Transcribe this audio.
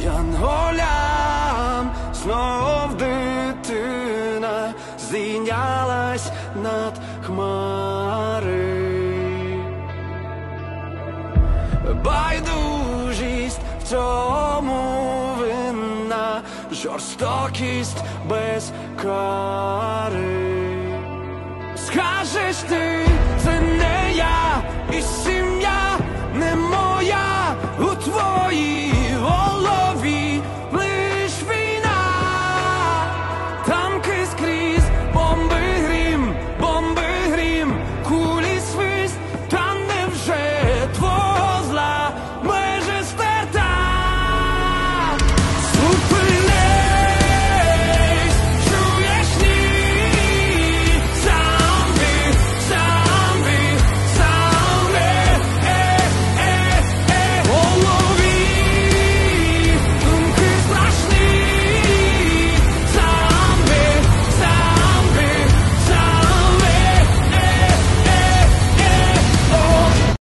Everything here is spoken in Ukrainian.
янголям, знов дитина здійнялась над хмари. Байдужість в цьому винна, жорстокість без кари. Скажеш ти, це не я, і